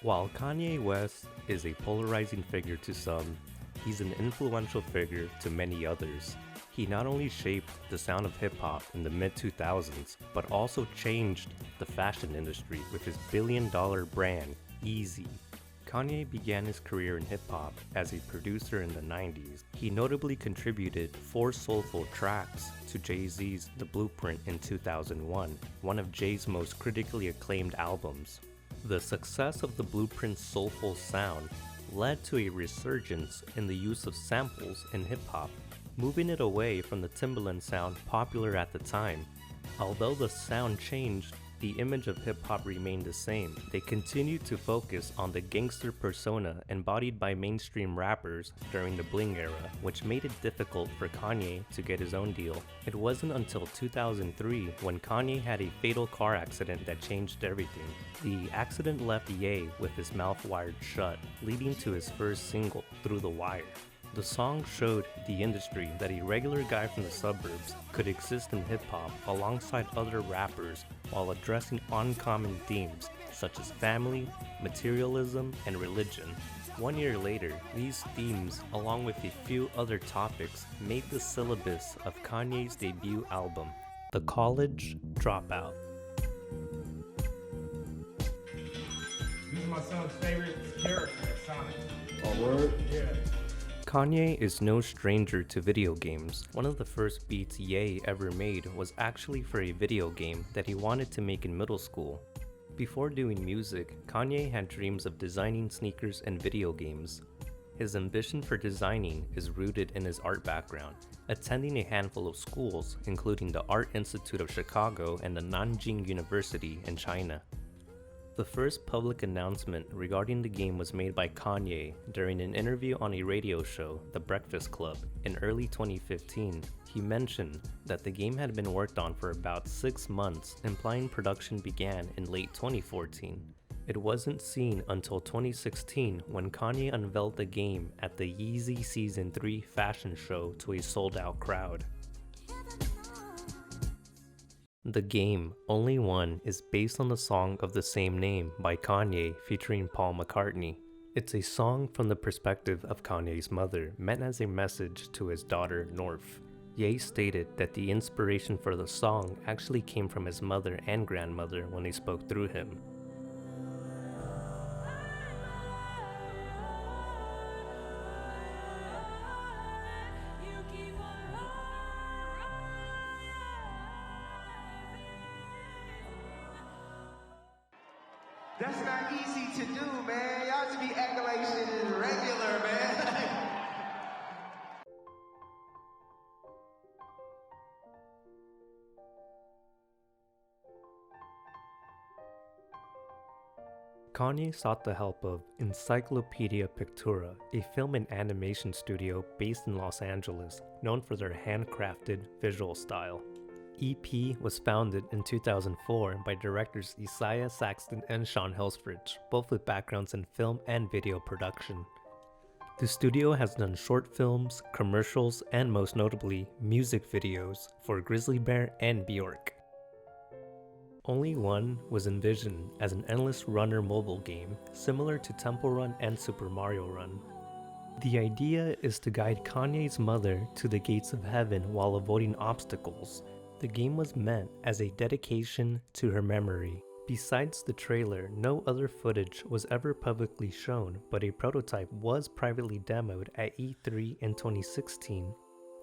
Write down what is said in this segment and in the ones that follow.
While Kanye West is a polarizing figure to some, he's an influential figure to many others. He not only shaped the sound of hip-hop in the mid-2000s, but also changed the fashion industry with his billion-dollar brand, Yeezy. Kanye began his career in hip-hop as a producer in the 90s. He notably contributed 4 soulful tracks to Jay-Z's The Blueprint in 2001, one of Jay's most critically acclaimed albums. The success of The Blueprint's soulful sound led to a resurgence in the use of samples in hip-hop, moving it away from the Timbaland sound popular at the time. Although the sound changed, the image of hip-hop remained the same. They continued to focus on the gangster persona embodied by mainstream rappers during the Bling era, which made it difficult for Kanye to get his own deal. It wasn't until 2003 when Kanye had a fatal car accident that changed everything. The accident left Ye with his mouth wired shut, leading to his first single, Through the Wire. The song showed the industry that a regular guy from the suburbs could exist in hip-hop alongside other rappers while addressing uncommon themes such as family, materialism, and religion. 1 year later, these themes, along with a few other topics, made the syllabus of Kanye's debut album, The College Dropout. This is my son's favorite character, Sonic. Oh, word? Yeah. Kanye is no stranger to video games. One of the first beats Ye ever made was actually for a video game that he wanted to make in middle school. Before doing music, Kanye had dreams of designing sneakers and video games. His ambition for designing is rooted in his art background, attending a handful of schools, including the Art Institute of Chicago and the Nanjing University in China. The first public announcement regarding the game was made by Kanye during an interview on a radio show, The Breakfast Club, in early 2015. He mentioned that the game had been worked on for about 6 months, implying production began in late 2014. It wasn't seen until 2016 when Kanye unveiled the game at the Yeezy Season 3 fashion show to a sold-out crowd. The game, Only One, is based on the song of the same name by Kanye featuring Paul McCartney. It's a song from the perspective of Kanye's mother, meant as a message to his daughter, North. Ye stated that the inspiration for the song actually came from his mother and grandmother when they spoke through him. That's not easy to do, man. Y'all just be acting like shit is regular, man. Kanye sought the help of Encyclopedia Pictura, a film and animation studio based in Los Angeles, known for their handcrafted visual style. EP was founded in 2004 by directors Isaiah Saxton and Sean Helfrich, both with backgrounds in film and video production. The studio has done short films, commercials, and most notably, music videos for Grizzly Bear and Bjork. Only One was envisioned as an endless runner mobile game, similar to Temple Run and Super Mario Run. The idea is to guide Kanye's mother to the gates of heaven while avoiding obstacles. The game was meant as a dedication to her memory. Besides the trailer, no other footage was ever publicly shown, but a prototype was privately demoed at E3 in 2016.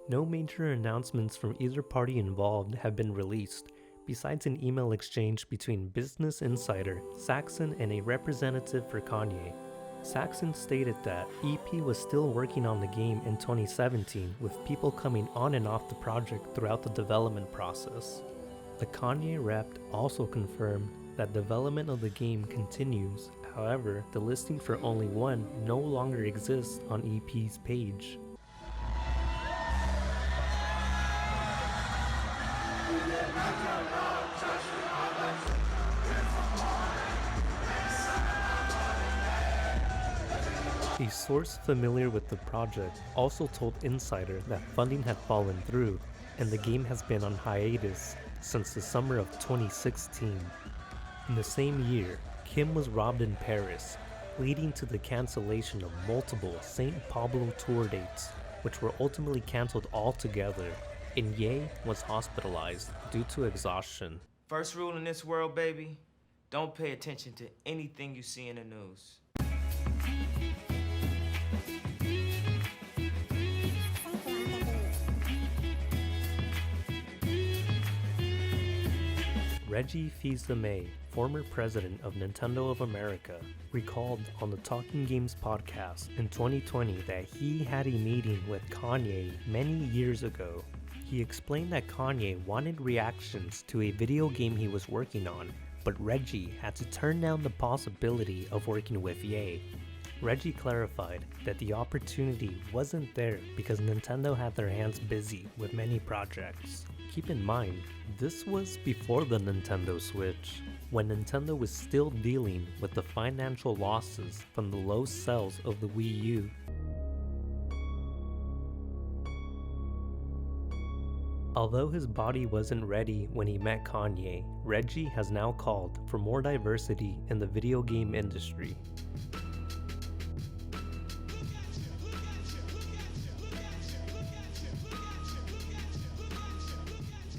No major announcements from either party involved have been released, besides an email exchange between Business Insider, Saxon, and a representative for Kanye. Saxon stated that EP was still working on the game in 2017, with people coming on and off the project throughout the development process. The Kanye rep also confirmed that development of the game continues, however, the listing for Only One no longer exists on EP's page. A source familiar with the project also told Insider that funding had fallen through, and the game has been on hiatus since the summer of 2016. In the same year, Kim was robbed in Paris, leading to the cancellation of multiple St. Pablo tour dates, which were ultimately cancelled altogether, and Ye was hospitalized due to exhaustion. First rule in this world, baby, don't pay attention to anything you see in the news. Reggie Fils-Aimé, former president of Nintendo of America, recalled on the Talking Games podcast in 2020 that he had a meeting with Kanye many years ago. He explained that Kanye wanted reactions to a video game he was working on, but Reggie had to turn down the possibility of working with Ye. Reggie clarified that the opportunity wasn't there because Nintendo had their hands busy with many projects. Keep in mind, this was before the Nintendo Switch, when Nintendo was still dealing with the financial losses from the low sales of the Wii U. Although his body wasn't ready when he met Kanye, Reggie has now called for more diversity in the video game industry.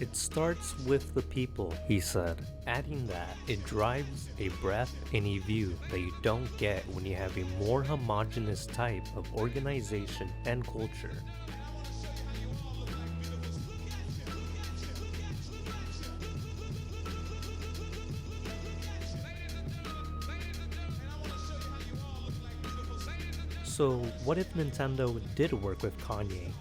It starts with the people, he said, adding that it drives a breadth and a view that you don't get when you have a more homogeneous type of organization and culture. So what if Nintendo did work with Kanye?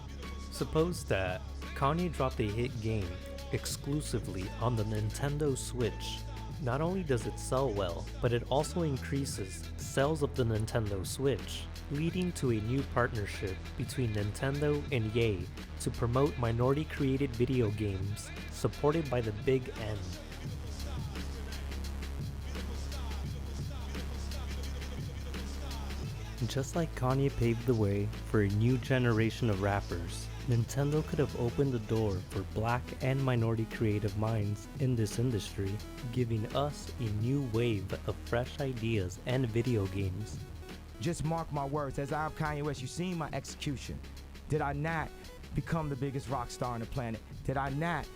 Suppose that Kanye dropped a hit game exclusively on the Nintendo Switch. Not only does it sell well, but it also increases sales of the Nintendo Switch, leading to a new partnership between Nintendo and Ye to promote minority-created video games supported by the Big N. Just like Kanye paved the way for a new generation of rappers, Nintendo could have opened the door for black and minority creative minds in this industry, giving us a new wave of fresh ideas and video games. Just mark my words, as I'm Kanye West, you've seen my execution. Did I not become the biggest rock star on the planet? Did I not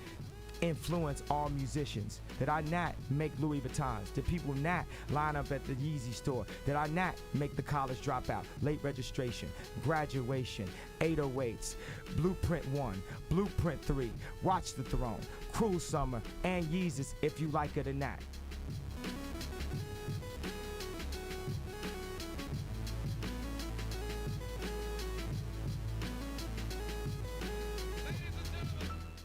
influence all musicians? Did I not make Louis Vuittons? Did people not line up at the Yeezy store? Did I not make the college dropout, late registration, graduation, 808s, Blueprint 1, Blueprint 3, Watch the Throne, Cruel Summer, and Yeezus if you like it or not?